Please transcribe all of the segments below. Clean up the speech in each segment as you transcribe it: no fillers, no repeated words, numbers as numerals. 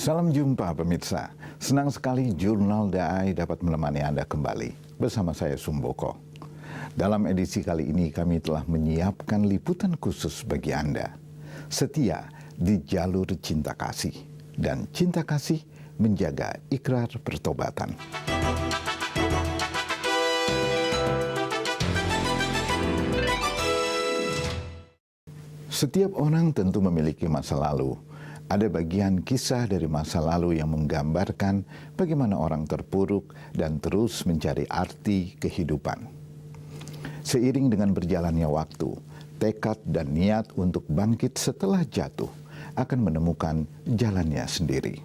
Salam jumpa pemirsa, senang sekali Jurnal DAI dapat menemani Anda kembali bersama saya Sumboko. Dalam edisi kali ini kami telah menyiapkan liputan khusus bagi Anda. Setia di jalur cinta kasih dan cinta kasih menjaga ikrar pertobatan. Setiap orang tentu memiliki masa lalu. Ada bagian kisah dari masa lalu yang menggambarkan bagaimana orang terpuruk dan terus mencari arti kehidupan. Seiring dengan berjalannya waktu, tekad dan niat untuk bangkit setelah jatuh akan menemukan jalannya sendiri.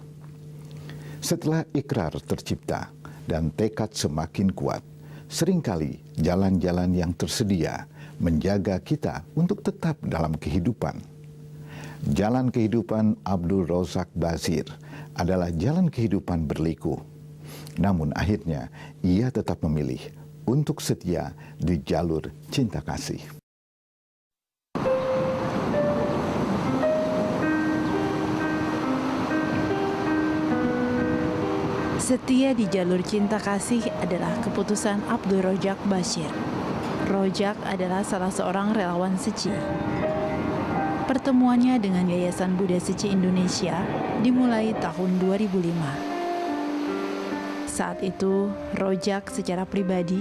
Setelah ikrar tercipta dan tekad semakin kuat, seringkali jalan-jalan yang tersedia menjaga kita untuk tetap dalam kehidupan. Jalan kehidupan Abdul Razak Basir adalah jalan kehidupan berliku. Namun akhirnya ia tetap memilih untuk setia di jalur cinta kasih. Setia di jalur cinta kasih adalah keputusan Abdul Razak Basir. Razak adalah salah seorang relawan Seci. Pertemuannya dengan Yayasan Buddha Seci Indonesia dimulai tahun 2005. Saat itu, Razak secara pribadi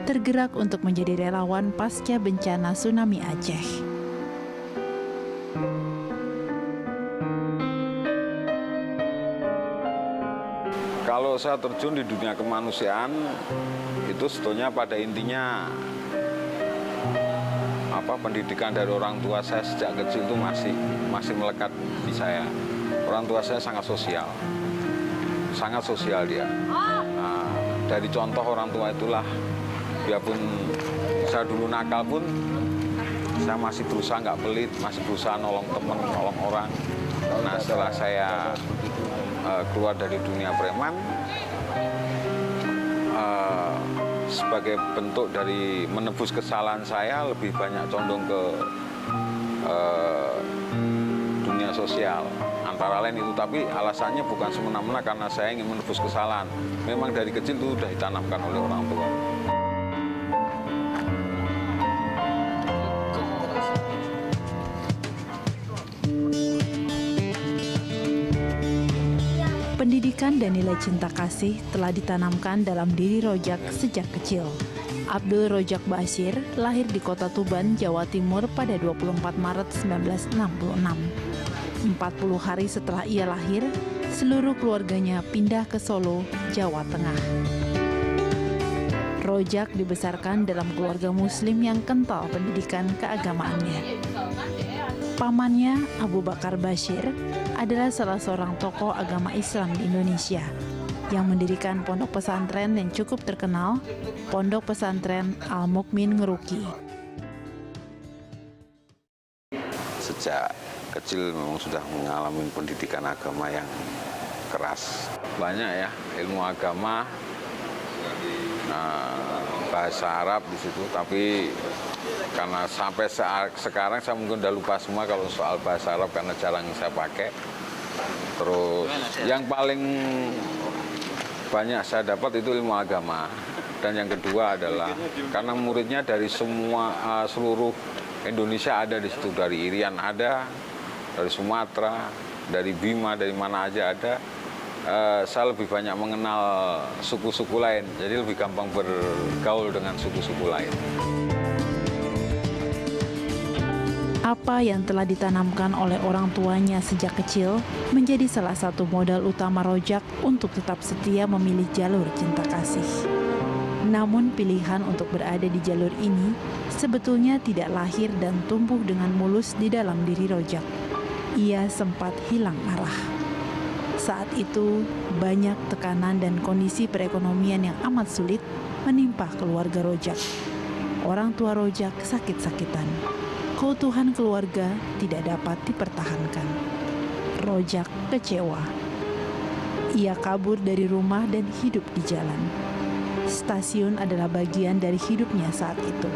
tergerak untuk menjadi relawan pasca bencana tsunami Aceh. Kalau saya terjun di dunia kemanusiaan, itu sebetulnya pada intinya pendidikan dari orang tua saya sejak kecil itu masih melekat di saya. Orang tua saya sangat sosial dia. Nah, dari contoh orang tua itulah, biarpun saya dulu nakal pun, saya masih berusaha nggak pelit, masih berusaha nolong teman, nolong orang. Nah, setelah saya keluar dari dunia preman, sebagai bentuk dari menebus kesalahan saya, lebih banyak condong ke dunia sosial. Antara lain itu, tapi alasannya bukan semena-mena karena saya ingin menebus kesalahan. Memang dari kecil itu sudah ditanamkan oleh orang tua. Pendidikan dan nilai cinta kasih telah ditanamkan dalam diri Razak sejak kecil. Abdul Razak Basir lahir di kota Tuban, Jawa Timur pada 24 Maret 1966. 40 hari setelah ia lahir, seluruh keluarganya pindah ke Solo, Jawa Tengah. Razak dibesarkan dalam keluarga Muslim yang kental pendidikan keagamaannya. Pamannya, Abu Bakar Basir, adalah salah seorang tokoh agama Islam di Indonesia yang mendirikan pondok pesantren yang cukup terkenal, Pondok Pesantren Al-Mukmin Ngeruki. Sejak kecil memang sudah mengalami pendidikan agama yang keras. Banyak ya ilmu agama, bahasa Arab di situ, tapi karena sampai sekarang saya mungkin udah lupa semua kalau soal bahasa Arab karena jarang saya pakai. Terus yang paling banyak saya dapat itu ilmu agama. Dan yang kedua adalah karena muridnya dari seluruh Indonesia ada di situ, dari Irian ada, dari Sumatera, dari Bima, dari mana aja ada. Saya lebih banyak mengenal suku-suku lain, jadi lebih gampang bergaul dengan suku-suku lain. Apa yang telah ditanamkan oleh orang tuanya sejak kecil menjadi salah satu modal utama Razak untuk tetap setia memilih jalur cinta kasih. Namun pilihan untuk berada di jalur ini sebetulnya tidak lahir dan tumbuh dengan mulus di dalam diri Razak. Ia sempat hilang arah. Saat itu, banyak tekanan dan kondisi perekonomian yang amat sulit menimpa keluarga Razak. Orang tua Razak sakit-sakitan. Keutuhan keluarga tidak dapat dipertahankan. Razak kecewa. Ia kabur dari rumah dan hidup di jalan. Stasiun adalah bagian dari hidupnya saat itu.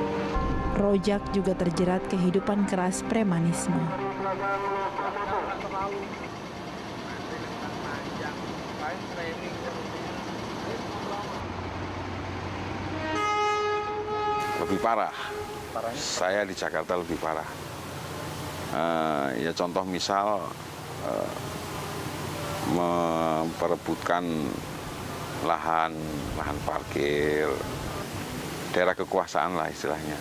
Razak juga terjerat kehidupan keras premanisme. lebih parah. Saya di Jakarta lebih parah. Ya contoh misal memperebutkan lahan parkir, daerah kekuasaan lah istilahnya.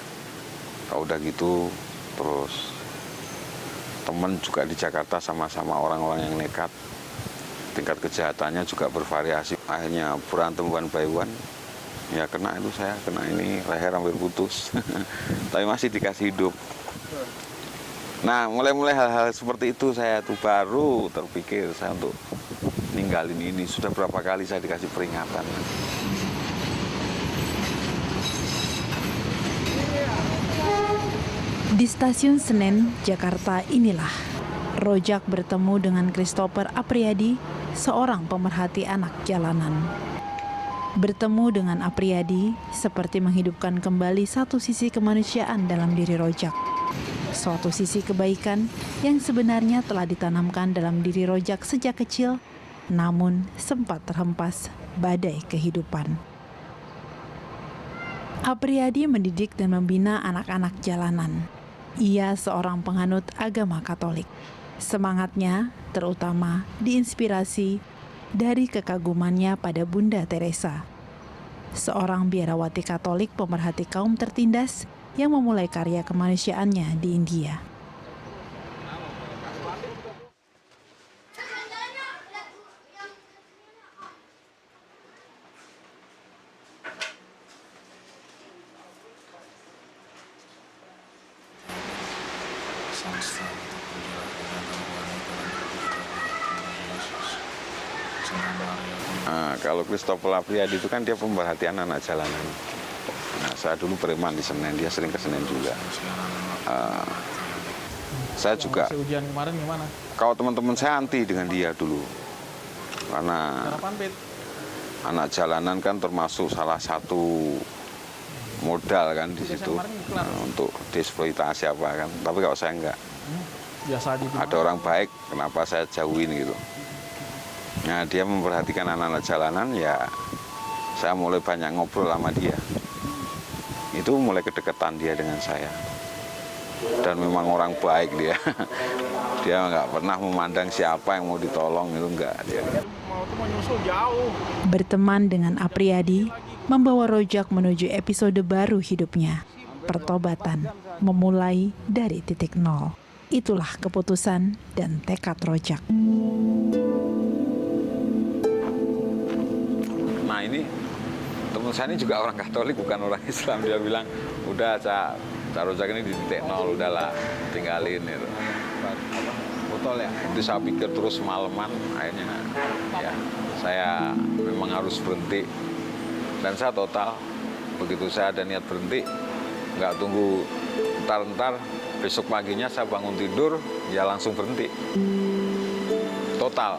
Kalau udah gitu, terus teman juga di Jakarta sama-sama orang-orang yang nekat. Tingkat kejahatannya juga bervariasi. Akhirnya berantem one by one. Ya kena itu saya, kena ini, leher hampir putus. Tapi masih dikasih hidup. Nah, mulai hal-hal seperti itu saya tuh baru terpikir saya untuk ninggalin ini. Sudah berapa kali saya dikasih peringatan. Di stasiun Senen, Jakarta inilah Rojak bertemu dengan Christopher Apriyadi, seorang pemerhati anak jalanan. Bertemu dengan Apriyadi seperti menghidupkan kembali satu sisi kemanusiaan dalam diri Rojak. Suatu sisi kebaikan yang sebenarnya telah ditanamkan dalam diri Rojak sejak kecil, namun sempat terhempas badai kehidupan. Apriyadi mendidik dan membina anak-anak jalanan. Ia seorang penganut agama Katolik. Semangatnya terutama diinspirasi dari kekagumannya pada Bunda Teresa, seorang biarawati Katolik pemerhati kaum tertindas yang memulai karya kemanusiaannya di India. Nah, kalau Christopher Apriyadi itu kan dia pemerhati anak jalanan. Nah, saya dulu preman di Senen, dia sering ke Senen juga. Saya juga. Ujian kemarin gimana? Kalau teman-teman saya anti dengan dia dulu, karena anak jalanan kan termasuk salah satu modal kan di situ untuk dieksploitasi apa kan. Tapi kalau saya enggak, ada orang baik, kenapa saya jauhin gitu. Nah, dia memperhatikan anak-anak jalanan, ya saya mulai banyak ngobrol sama dia. Itu mulai kedekatan dia dengan saya. Dan memang orang baik dia. Dia nggak pernah memandang siapa yang mau ditolong, itu enggak dia. Mau nyusul jauh. Berteman dengan Apriyadi membawa Rojak menuju episode baru hidupnya, pertobatan, memulai dari titik nol. Itulah keputusan dan tekad Rojak. Nah, ini teman saya ini juga orang Katolik, bukan orang Islam. Dia bilang, udah Cak Rojak ini di titik nol, udahlah tinggalin itu. Botol ya? Itu saya pikir terus malaman, akhirnya ya saya memang harus berhenti. Dan saya total, begitu saya ada niat berhenti, nggak tunggu ntar besok paginya saya bangun tidur, ya langsung berhenti. Total.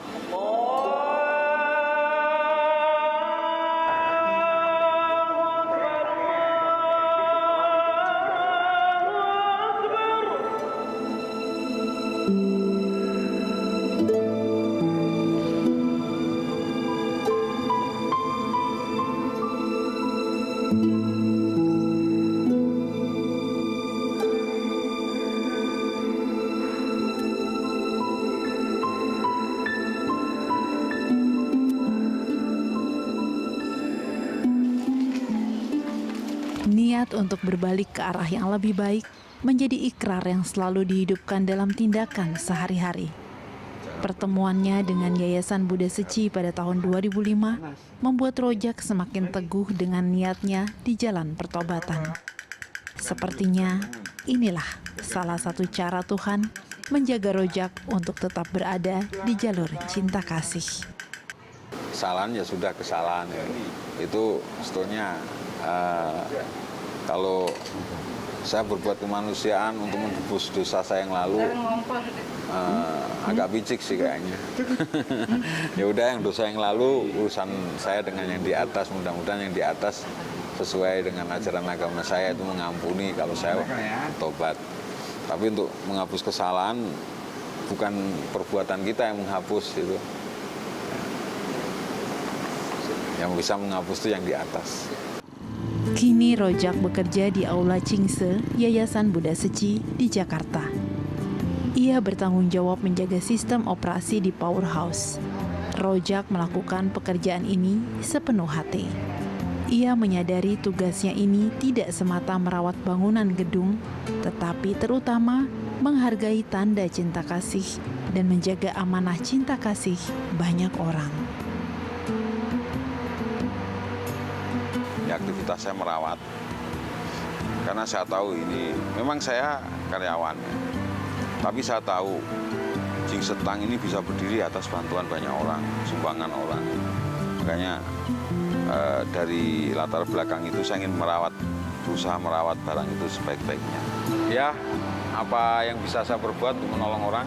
Niat untuk berbalik ke arah yang lebih baik menjadi ikrar yang selalu dihidupkan dalam tindakan sehari-hari. Pertemuannya dengan Yayasan Buddha Seci pada tahun 2005 membuat Rojak semakin teguh dengan niatnya di jalan pertobatan. Sepertinya inilah salah satu cara Tuhan menjaga Rojak untuk tetap berada di jalur cinta kasih. Kesalahan ya sudah kesalahan ya. Itu sebetulnya kalau saya berbuat kemanusiaan untuk menebus dosa saya yang lalu, agak picik sih kayaknya. Ya udah, yang dosa yang lalu urusan saya dengan yang di atas. Mudah-mudahan yang di atas sesuai dengan ajaran agama saya itu mengampuni kalau saya tobat. Tapi untuk menghapus kesalahan bukan perbuatan kita yang menghapus itu. Yang bisa menghapus itu yang di atas. Kini Rojak bekerja di Aula Cingse, Yayasan Buddha Seci di Jakarta. Ia bertanggung jawab menjaga sistem operasi di powerhouse. Rojak melakukan pekerjaan ini sepenuh hati. Ia menyadari tugasnya ini tidak semata merawat bangunan gedung, tetapi terutama menghargai tanda cinta kasih dan menjaga amanah cinta kasih banyak orang. Aktivitas saya merawat, karena saya tahu ini memang saya karyawan, tapi saya tahu Cingse Tang ini bisa berdiri atas bantuan banyak orang, sumbangan orang. Makanya dari latar belakang itu saya ingin berusaha merawat barang itu sebaik-baiknya. Ya, apa yang bisa saya perbuat untuk menolong orang,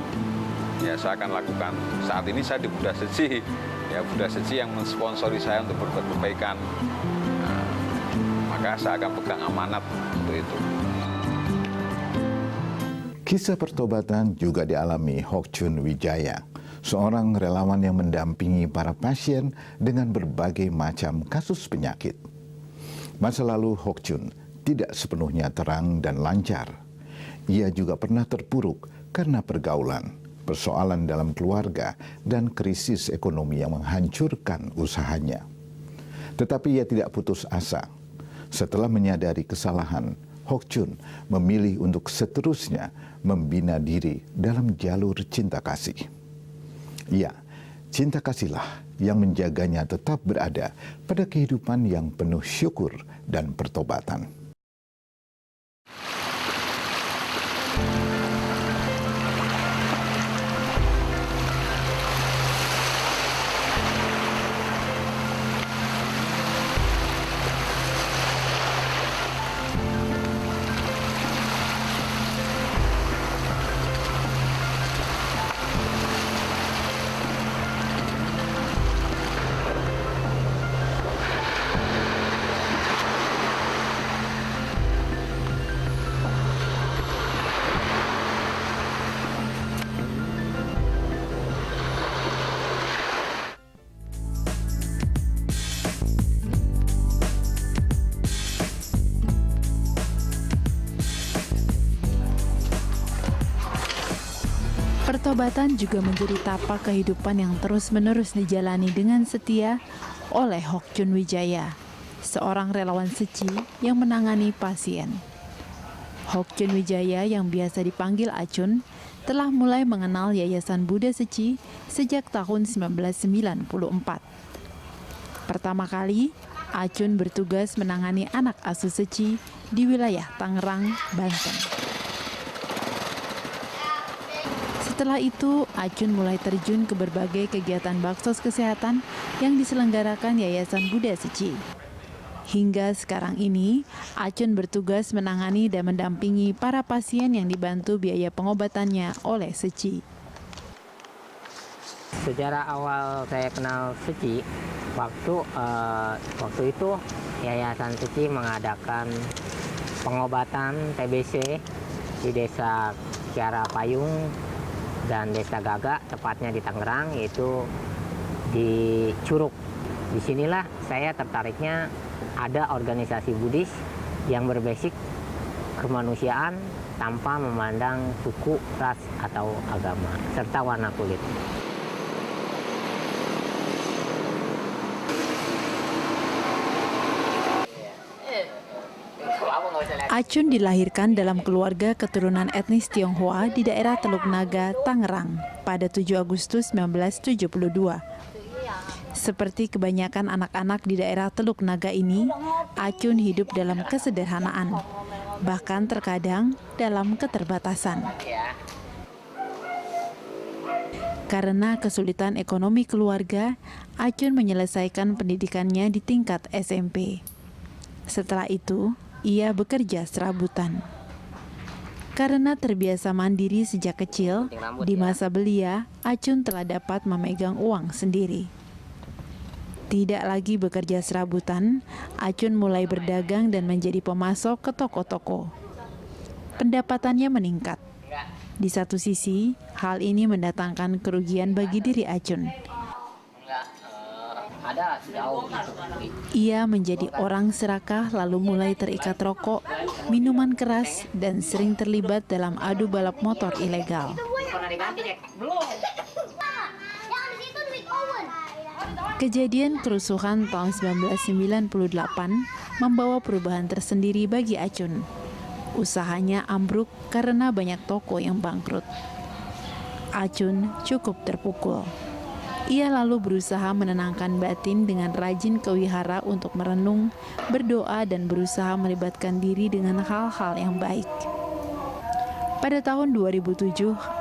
ya saya akan lakukan. Saat ini saya di Buddha Seci, ya Buddha Seci yang mensponsori saya untuk berbuat kebaikan. Maka saya akan pegang amanat untuk itu. Kisah pertobatan juga dialami Hok Chun Wijaya, seorang relawan yang mendampingi para pasien dengan berbagai macam kasus penyakit. Masa lalu Hok Chun tidak sepenuhnya terang dan lancar. Ia juga pernah terpuruk karena pergaulan, persoalan dalam keluarga, dan krisis ekonomi yang menghancurkan usahanya. Tetapi ia tidak putus asa. Setelah menyadari kesalahan, Hok Chun memilih untuk seterusnya membina diri dalam jalur cinta kasih. Ya, cinta kasihlah yang menjaganya tetap berada pada kehidupan yang penuh syukur dan pertobatan. Pertobatan juga menjadi tapak kehidupan yang terus-menerus dijalani dengan setia oleh Hok Chun Wijaya, seorang relawan Seci yang menangani pasien. Hok Chun Wijaya yang biasa dipanggil Acun telah mulai mengenal Yayasan Buddha Seci sejak tahun 1994. Pertama kali, Acun bertugas menangani anak asuh Seci di wilayah Tangerang, Banten. Setelah itu, Acun mulai terjun ke berbagai kegiatan baksos kesehatan yang diselenggarakan Yayasan Buddha Seci. Hingga sekarang ini, Acun bertugas menangani dan mendampingi para pasien yang dibantu biaya pengobatannya oleh Seci. Sejarah awal saya kenal Seci, waktu itu Yayasan Seci mengadakan pengobatan TBC di Desa Kiara Payung dan Desa Gaga, tepatnya di Tangerang, yaitu di Curug. Disinilah saya tertariknya ada organisasi Buddhis yang berbasis kemanusiaan tanpa memandang suku, ras, atau agama, serta warna kulit. Acun dilahirkan dalam keluarga keturunan etnis Tionghoa di daerah Teluk Naga, Tangerang pada 7 Agustus 1972. Seperti kebanyakan anak-anak di daerah Teluk Naga ini, Acun hidup dalam kesederhanaan, bahkan terkadang dalam keterbatasan. Karena kesulitan ekonomi keluarga, Acun menyelesaikan pendidikannya di tingkat SMP. Setelah itu, ia bekerja serabutan. Karena terbiasa mandiri sejak kecil, di masa belia, Acun telah dapat memegang uang sendiri. Tidak lagi bekerja serabutan, Acun mulai berdagang dan menjadi pemasok ke toko-toko. Pendapatannya meningkat. Di satu sisi, hal ini mendatangkan kerugian bagi diri Acun. Ia menjadi orang serakah lalu mulai terikat rokok, minuman keras, dan sering terlibat dalam adu balap motor ilegal. Kejadian kerusuhan tahun 1998 membawa perubahan tersendiri bagi Acun. Usahanya ambruk karena banyak toko yang bangkrut. Acun cukup terpukul. Ia lalu berusaha menenangkan batin dengan rajin ke wihara untuk merenung, berdoa, dan berusaha melibatkan diri dengan hal-hal yang baik. Pada tahun 2007,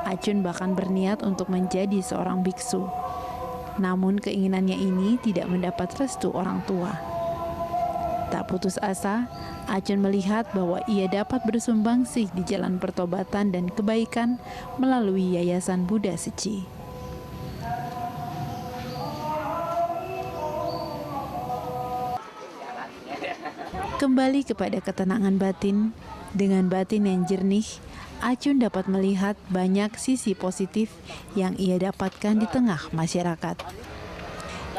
Acun bahkan berniat untuk menjadi seorang biksu. Namun keinginannya ini tidak mendapat restu orang tua. Tak putus asa, Acun melihat bahwa ia dapat bersumbangsih di jalan pertobatan dan kebaikan melalui Yayasan Buddha Seci. Kembali kepada ketenangan batin, dengan batin yang jernih, Acun dapat melihat banyak sisi positif yang ia dapatkan di tengah masyarakat.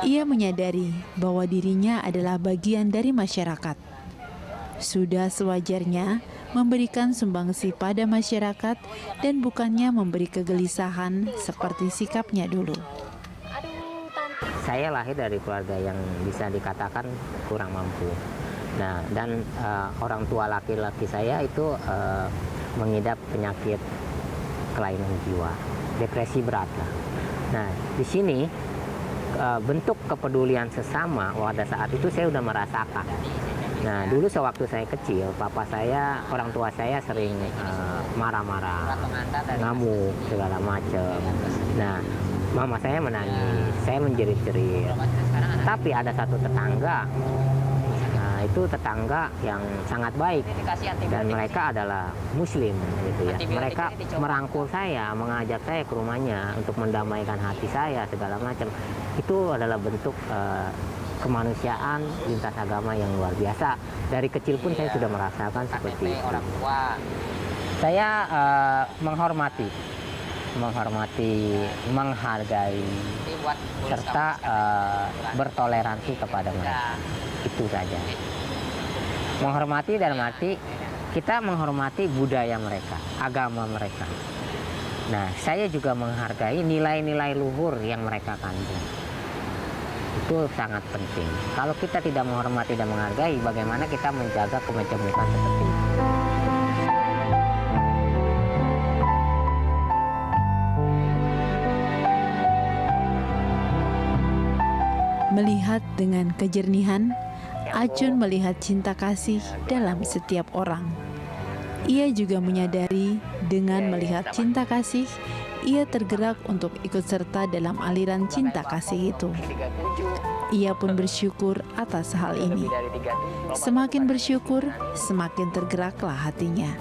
Ia menyadari bahwa dirinya adalah bagian dari masyarakat. Sudah sewajarnya memberikan sumbangsi pada masyarakat dan bukannya memberi kegelisahan seperti sikapnya dulu. Saya lahir dari keluarga yang bisa dikatakan kurang mampu. Nah, dan orang tua laki-laki saya itu mengidap penyakit kelainan jiwa, depresi berat lah. Nah, di sini bentuk kepedulian sesama pada saat itu saya sudah merasakan. Nah, dulu sewaktu saya kecil, papa saya, orang tua saya sering marah-marah, ngamuk, segala macam. Nah, mama saya menangis, saya menjerit-jerit. Tapi ada satu tetangga, itu tetangga yang sangat baik, dan mereka adalah muslim gitu ya. Mereka merangkul saya, mengajak saya ke rumahnya untuk mendamaikan hati saya, segala macam. Itu adalah bentuk kemanusiaan lintas agama yang luar biasa. Dari kecil pun saya sudah merasakan seperti itu. Saya menghormati, menghargai, serta bertoleransi kepada mereka. Itu saja. Menghormati dalam arti kita menghormati budaya mereka, agama mereka. Nah, saya juga menghargai nilai-nilai luhur yang mereka kandung. Itu sangat penting. Kalau kita tidak menghormati dan menghargai, bagaimana kita menjaga kemajemukan seperti itu? Melihat dengan kejernihan, Acun melihat cinta kasih dalam setiap orang. Ia juga menyadari dengan melihat cinta kasih, ia tergerak untuk ikut serta dalam aliran cinta kasih itu. Ia pun bersyukur atas hal ini. Semakin bersyukur, semakin tergeraklah hatinya.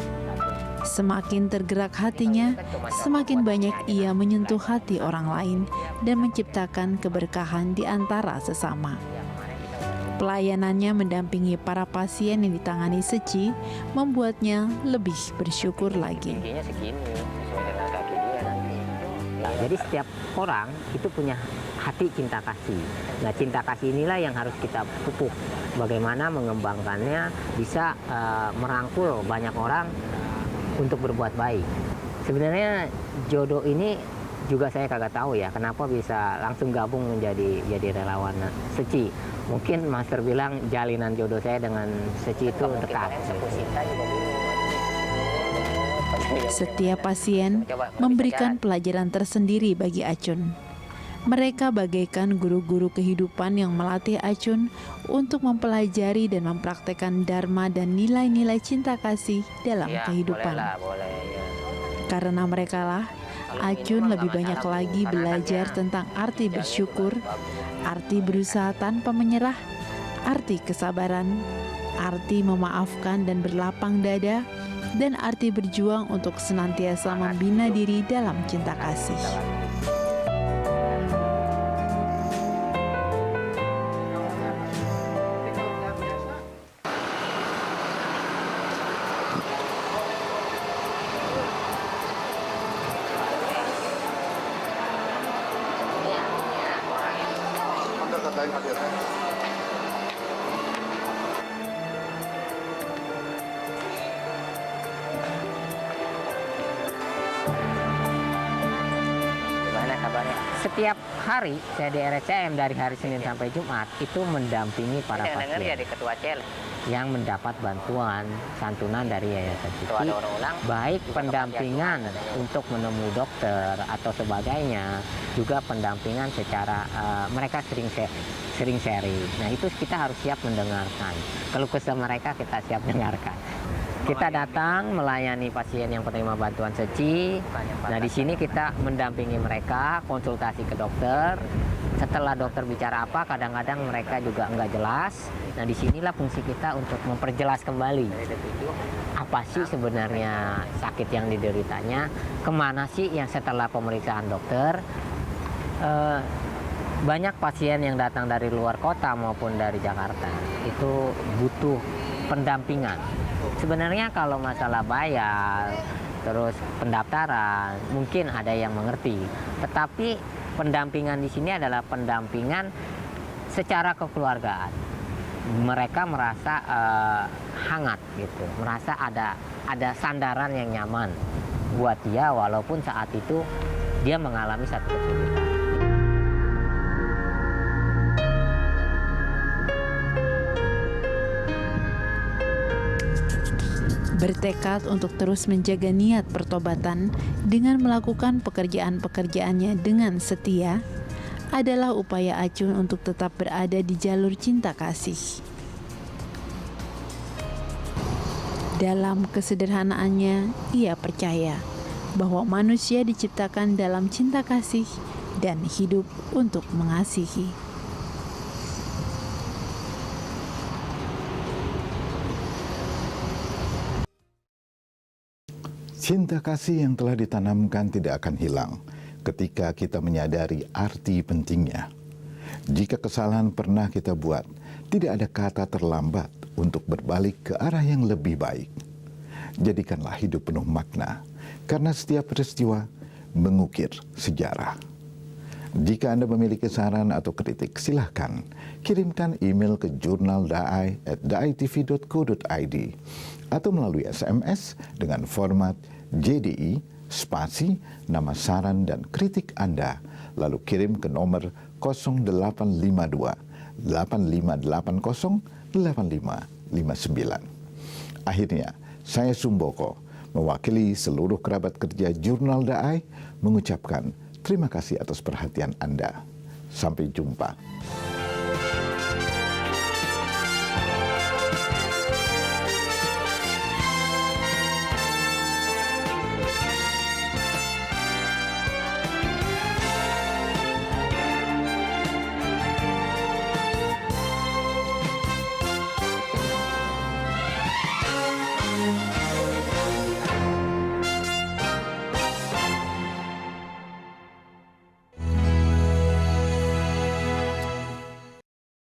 Semakin tergerak hatinya, semakin banyak ia menyentuh hati orang lain dan menciptakan keberkahan di antara sesama. Pelayanannya mendampingi para pasien yang ditangani Seci membuatnya lebih bersyukur lagi. Nah, jadi setiap orang itu punya hati cinta kasih. Nah, cinta kasih inilah yang harus kita pupuk. Bagaimana mengembangkannya bisa merangkul banyak orang untuk berbuat baik. Sebenarnya jodoh ini juga saya kagak tahu ya, kenapa bisa langsung gabung jadi relawan Seci. Mungkin Master bilang jalinan jodoh saya dengan Seci itu dekat. Setiap pasien memberikan pelajaran tersendiri bagi Acun. Mereka bagaikan guru-guru kehidupan yang melatih Acun untuk mempelajari dan mempraktekkan dharma dan nilai-nilai cinta kasih dalam kehidupan. Karena merekalah, Acun lebih banyak lagi belajar tentang arti bersyukur, arti berusaha tanpa menyerah, arti kesabaran, arti memaafkan dan berlapang dada, dan arti berjuang untuk senantiasa membina diri dalam cinta kasih. Gimana kabarnya? Setiap hari saya di RSCM dari hari Senin sampai Jumat itu mendampingi para pasien jadi ketua CL. yang mendapat bantuan santunan dari Yayasan Suci, baik pendampingan untuk menemui dokter atau sebagainya, juga pendampingan secara mereka sering sharing. Nah itu kita harus siap mendengarkan. Keluh kesah mereka kita siap dengarkan. Kita datang melayani pasien yang penerima bantuan SECI. Nah di sini kita mendampingi mereka, konsultasi ke dokter. Setelah dokter bicara apa, kadang-kadang mereka juga nggak jelas. Nah disinilah fungsi kita untuk memperjelas kembali apa sih sebenarnya sakit yang dideritanya, kemana sih yang setelah pemeriksaan dokter. Banyak pasien yang datang dari luar kota maupun dari Jakarta itu butuh pendampingan. Sebenarnya kalau masalah bayar, terus pendaftaran, mungkin ada yang mengerti. Tetapi pendampingan di sini adalah pendampingan secara kekeluargaan. Mereka merasa hangat gitu, merasa ada sandaran yang nyaman buat dia walaupun saat itu dia mengalami satu kesulitan. Bertekad untuk terus menjaga niat pertobatan dengan melakukan pekerjaan-pekerjaannya dengan setia adalah upaya Acun untuk tetap berada di jalur cinta kasih. Dalam kesederhanaannya, ia percaya bahwa manusia diciptakan dalam cinta kasih dan hidup untuk mengasihi. Cinta kasih yang telah ditanamkan tidak akan hilang ketika kita menyadari arti pentingnya. Jika kesalahan pernah kita buat, tidak ada kata terlambat untuk berbalik ke arah yang lebih baik. Jadikanlah hidup penuh makna, karena setiap peristiwa mengukir sejarah. Jika Anda memiliki saran atau kritik, silahkan kirimkan email ke jurnaldai@daitv.co.id atau melalui SMS dengan format JDI spasi nama saran dan kritik Anda, lalu kirim ke nomor 0852 8580 8559. Akhirnya, saya Sumboko mewakili seluruh kerabat kerja Jurnal Daai mengucapkan terima kasih atas perhatian Anda. Sampai jumpa.